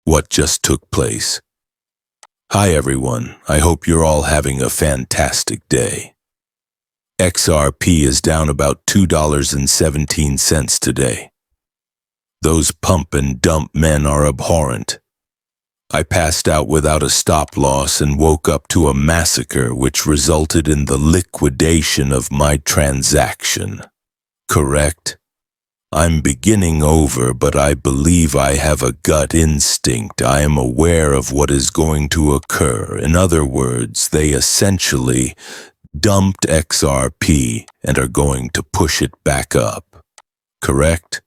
what just took place. Hi everyone, I hope you're all having a fantastic day. XRP is down about $2.17 today. Those pump and dump men are abhorrent. I passed out without a stop loss and woke up to a massacre which resulted in the liquidation of my transaction. Correct? I'm beginning over, but I believe I have a gut instinct. I am aware of what is going to occur. In other words, they essentially dumped XRP and are going to push it back up. Correct?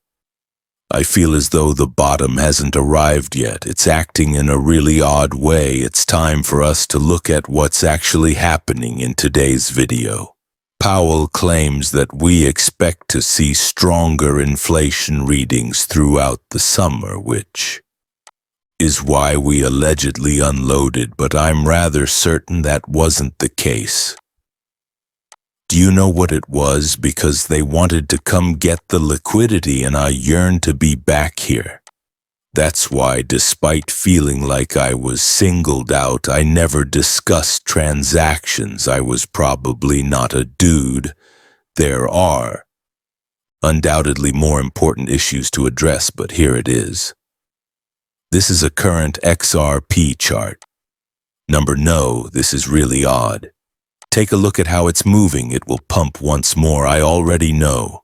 I feel as though the bottom hasn't arrived yet. It's acting in a really odd way. It's time for us to look at what's actually happening in today's video. Powell claims that we expect to see stronger inflation readings throughout the summer, which is why we allegedly unloaded, but I'm rather certain that wasn't the case. Do you know what it was? Because they wanted to come get the liquidity and I yearned to be back here. That's why, despite feeling like I was singled out, I never discussed transactions. I was probably not a dude. There are undoubtedly more important issues to address, but here it is. This is a current XRP chart. No, this is really odd. Take a look at how it's moving. It will pump once more. I already know.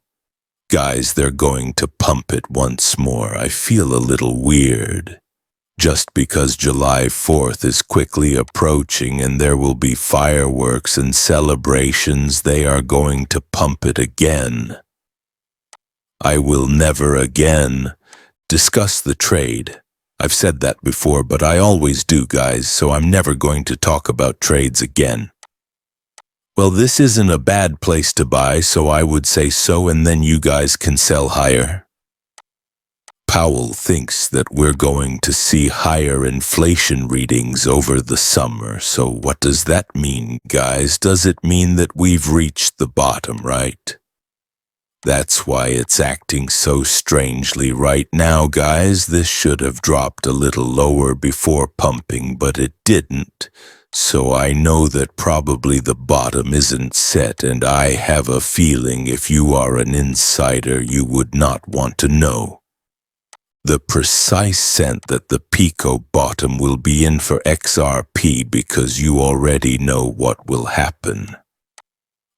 Guys, they're going to pump it once more. I feel a little weird. Just because July 4th is quickly approaching and there will be fireworks and celebrations, they are going to pump it again. I will never again discuss the trade. I've said that before, but I always do, guys, so I'm never going to talk about trades again. Well, this isn't a bad place to buy, so I would say so, and then you guys can sell higher. Powell thinks that we're going to see higher inflation readings over the summer. So what does that mean, guys? Does it mean that we've reached the bottom, right? That's why it's acting so strangely right now, guys. This should have dropped a little lower before pumping, but it didn't. So I know that probably the bottom isn't set, and I have a feeling if you are an insider, you would not want to know the precise cent that the Pico bottom will be in for XRP, because you already know what will happen.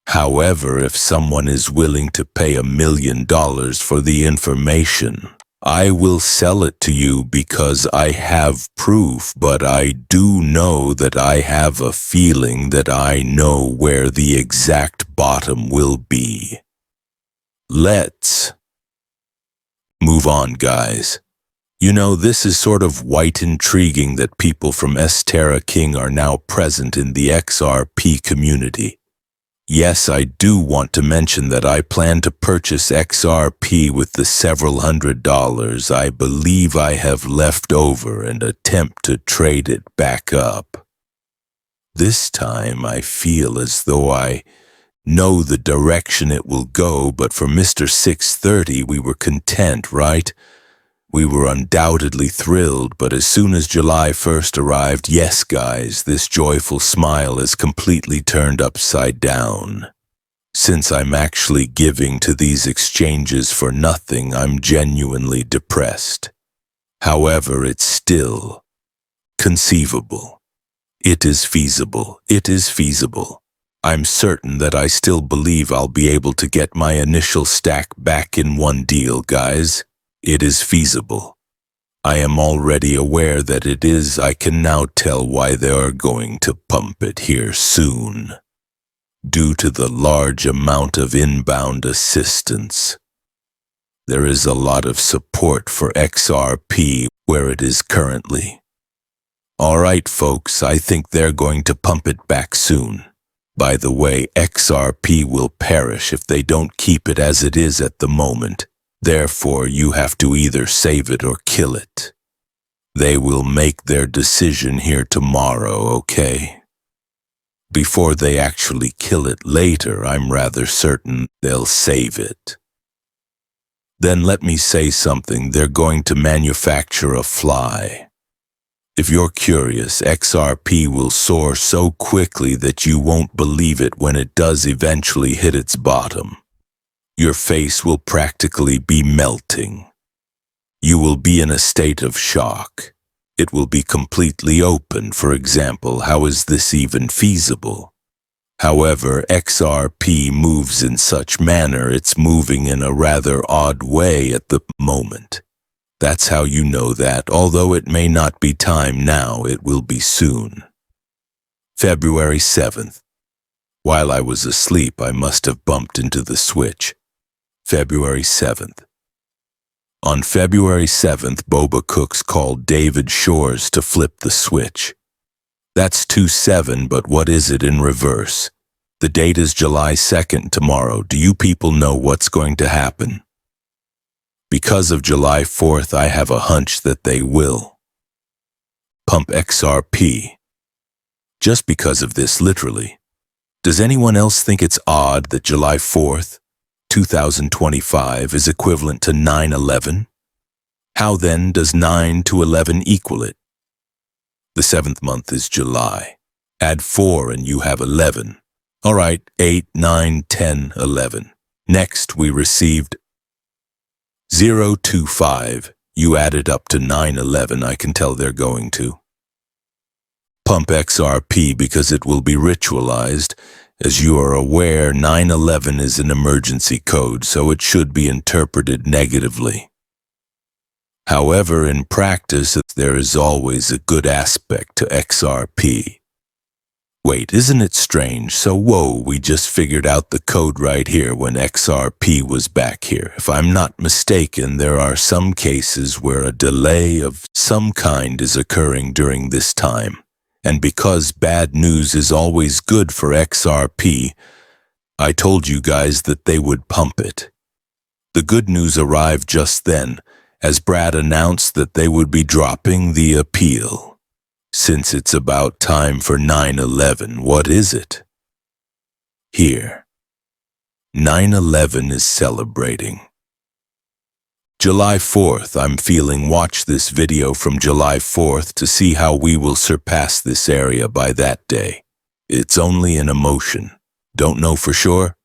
However, if someone is willing to pay $1 million for the information, I will sell it to you because I have proof, but I do know that I have a feeling that I know where the exact bottom will be. Let's move on, guys. You know, this is sort of white intriguing that people from Terra King are now present in the XRP community. Yes, I do want to mention that I plan to purchase XRP with the several $100s I believe I have left over and attempt to trade it back up. This time I feel as though I know the direction it will go, but for Mr. 630 we were content, right? We were undoubtedly thrilled, but as soon as July 1st arrived, yes guys, this joyful smile is completely turned upside down. Since I'm actually giving to these exchanges for nothing, I'm genuinely depressed. However, it's still conceivable. It is feasible. It is feasible. I'm certain that I still believe I'll be able to get my initial stack back in one deal, guys. It is feasible. I am already aware that it is. I can now tell why they are going to pump it here soon. Due to the large amount of inbound assistance. There is a lot of support for XRP where it is currently. Alright folks, I think they're going to pump it back soon. By the way, XRP will perish if they don't keep it as it is at the moment. Therefore, you have to either save it or kill it. They will make their decision here tomorrow, okay? Before they actually kill it later, I'm rather certain they'll save it. Then let me say something. They're going to manufacture a fly. If you're curious, XRP will soar so quickly that you won't believe it when it does eventually hit its bottom. Your face will practically be melting. You will be in a state of shock. It will be completely open. For example, how is this even feasible? However, XRP moves in such manner it's moving in a rather odd way at the moment. That's how you know that, although it may not be time now, it will be soon. February 7th. While I was asleep, I must have bumped into the switch. February 7th. On February 7th, Boba Cooks called David Shores to flip the switch. That's 2-7, but what is it in reverse? The date is July 2nd tomorrow. Do you people know what's going to happen? Because of July 4th, I have a hunch that they will pump XRP. Just because of this, literally. Does anyone else think it's odd that July 4th, 2025 is equivalent to 9/11? How then does 9 to 11 equal it? The 7th month is July. Add 4 and you have 11. All right, 8, 9, 10, 11. Next, we received 025. You added up to 9/11. I can tell they're going to pump XRP because it will be ritualized. As you are aware, 9/11 is an emergency code, so it should be interpreted negatively. However, in practice, there is always a good aspect to XRP. Wait, isn't it strange? So whoa, we just figured out the code right here when XRP was back here. If I'm not mistaken, there are some cases where a delay of some kind is occurring during this time. And because bad news is always good for XRP, I told you guys that they would pump it. The good news arrived just then, as Brad announced that they would be dropping the appeal. Since it's about time for 9/11, what is it? Here. 9/11 is celebrating. July 4th, I'm feeling watch this video from July 4th to see how we will surpass this area by that day. It's only an emotion. Don't know for sure?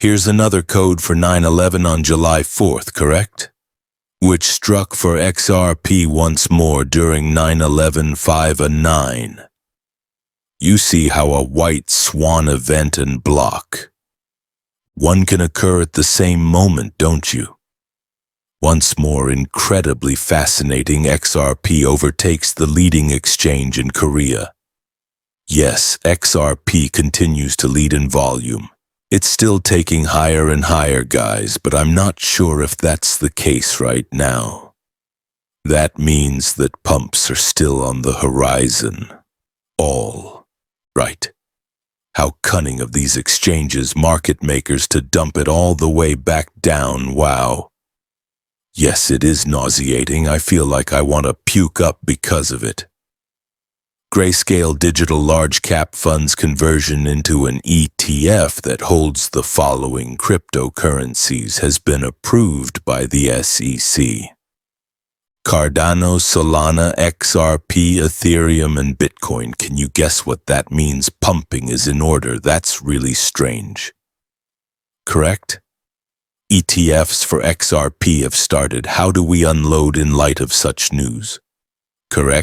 Here's another code for 9/11 on July 4th, correct? Which struck for XRP once more during 9/11 5 and 9. You see how a white swan event and block. One can occur at the same moment, don't you? Once more, incredibly fascinating, XRP overtakes the leading exchange in Korea. Yes, XRP continues to lead in volume. It's still taking higher and higher, guys, but I'm not sure if that's the case right now. That means that pumps are still on the horizon. All right. How cunning of these exchanges, market makers, to dump it all the way back down. Wow. Yes, it is nauseating. I feel like I want to puke up because of it. Grayscale Digital Large Cap Funds conversion into an ETF that holds the following cryptocurrencies has been approved by the SEC. Cardano, Solana, XRP, Ethereum, and Bitcoin. Can you guess what that means? Pumping is in order. That's really strange. Correct? ETFs for XRP have started. How do we unload in light of such news? Correct?